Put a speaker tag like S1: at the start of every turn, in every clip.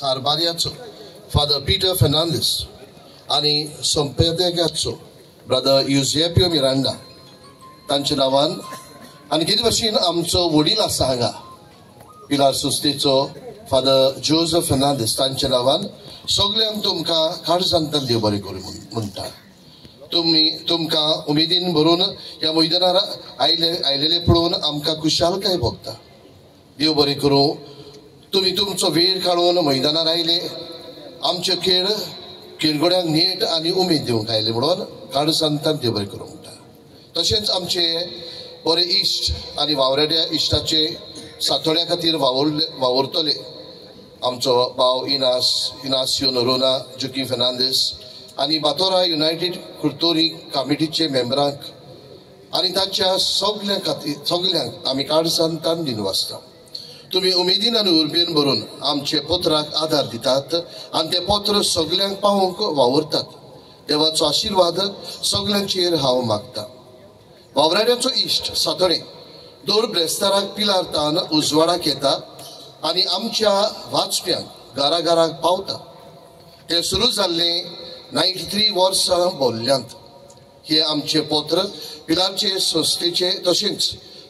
S1: कारभार्याचो father Peter Fernandes आणि संपादकाचो brother युजेपियो Miranda तांच्या नावान आणि कितें भाशेन आमचो वडील आसा हांगा पिलार संस्थेचो फादर जोसेफ फेर्नांडीस तांच्या नावान सगळ्यांक तुमकां काळजांतल्यान देव बरें करूं म्हणटा. तुमकां उमेदीन भरून ह्या मैदानार आयलेले पळोवन आमकां खुशालकाय भोगता. देव बरें करूं. तुम्ही तुमचो वेळ काढून मैदानार आयले आमचे खेळगड्यांक नेट आनी उमेद दिवंक आयले म्हणून काळजांतल्यान देव बरें करूं म्हणटा. तशेंच आमचे बरे इश्ट आनी वावरेड्या इश्टाचे सातोड्या खातीर वावुरतले आमचो भाव इनासियो नोरोना जोकी फेर्नांडीस आनी बातोरा युनायटेड कुर्तोरी कमिटीचे मेंबरांक आनी तांच्या सगळ्यांक आमी काळजांतल्यान दिनवासता. तुम्ही उमेदीन आनी उर्बेन भरून आमचे पत्राक आधार दितात आनी ते पत्र सगळ्यांक पावोवंक वावुरतात. देवाचो आशिर्वाद सगळ्यांचेर हांव मागता. वावराड्याचो इश्ट सातोडे दर ब्रेस्ताराक पिलार तान उजवाडाक येता आनी आमच्या वाचप्यांक घराघराक पावता. ते सुरू जाल्ले 93 वर्सां भोरल्यांत. हे आमचे पत्र पिलारचे संस्थेचे तशेंच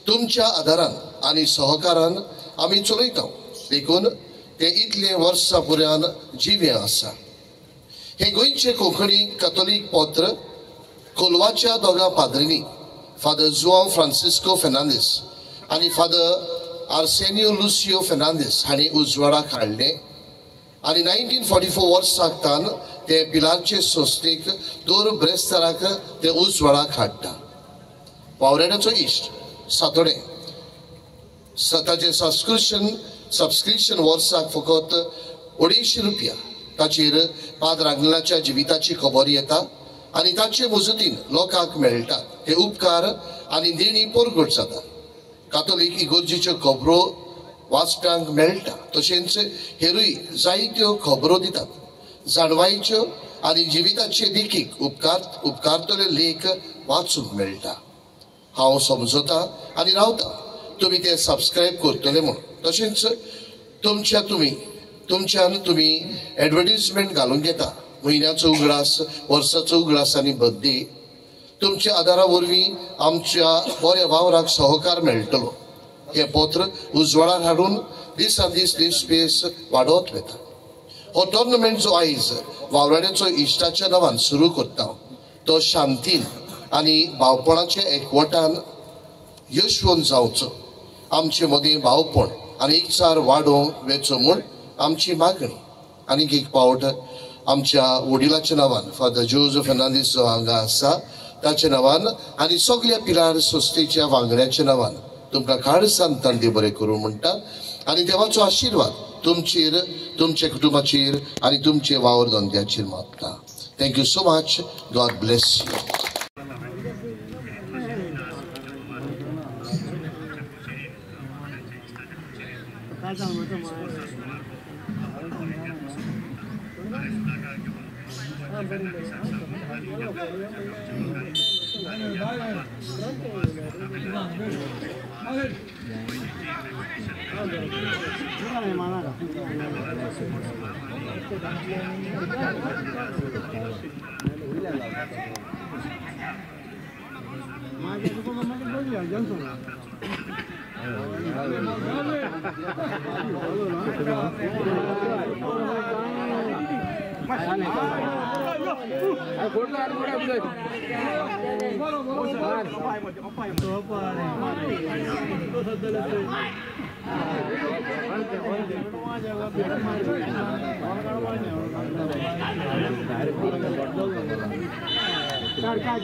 S1: तुमच्या आदारान आनी सहकारान आमी चलयता देखून ते इतले वर्सां पुरान जिवे आसा. हे गोंयचे कोंकणी कॅथोलीक पत्र कोलवाच्या दोगा पाद्रींनी फादर जुआंव फ्रांसिस्को फेर्नांडीस आनी फादर आर्सेनियो लुसियो फेर्नांडीस हांणी उजवाडाक हाडले आनी 1944 वर्साक तान ते पिलारचे संस्थेक दर ब्रेस्ताराक ते उजवाडाक हाडटा. वावरेड्याचो इश्ट सातोडे ताचे सबस्क्रिप्शन वर्साक फकत 250 रुपया ताचेर पाद्रांगणाच्या जिविताची खबर येता आनी ताचे मजतीन लोकांक मेळटात. हे उपकार आनी देणी परगट जाता. कातोलीक इगोर्जीच्यो खबरो वाचप्यांक मेळटा. तशेंच हेरूय जायत्यो खबरो दितात. जाणवायेच्यो आनी जिविताचे देखीक उपकारतले लेख वाचूंक मेळटा. हांव समजता आनी रावता तुम्ही ते सबस्क्रायब करतले म्हणून. तशेंच तुमच्यान तुम्ही एडवर्टिजमेंट घालून घेता. म्हयन्याचो उगडास वर्साचो उगडास आनी बर्थडे तुमच्या आदारा वरवीं आमच्या बऱ्या वावराक सहकार मेळटलो. हे पत्र उजवाडार हाडून दिसान दीस पेस वाडत वता. हो टोर्नामेंट जो आयज वावराड्याचो इश्टाच्या नांवान सुरू करता तो शांतीन आनी भावपणाचे एकवटान यशवंत जावचो. आमचे मदीं भावपण आनी एकचार वाडोवंक वेचो म्हूण आमची मागणी. आनीक एक पावट आमच्या वडिलाच्या नांवान फादर जोसेफ फेर्नांडीस जो हांगा आसा ताच्या नांवान आनी सगळ्या पिलार संस्थेच्या वांगड्याच्या नांवान तुमकां काळजांतल्यान देव बरें करूं म्हणटा आनी देवाचो आशिर्वाद तुमचेर तुमच्या कुटुंबाचेर आनी तुमचे वावर धंद्याचेर मागता. Thank you so much. God bless you.
S2: काय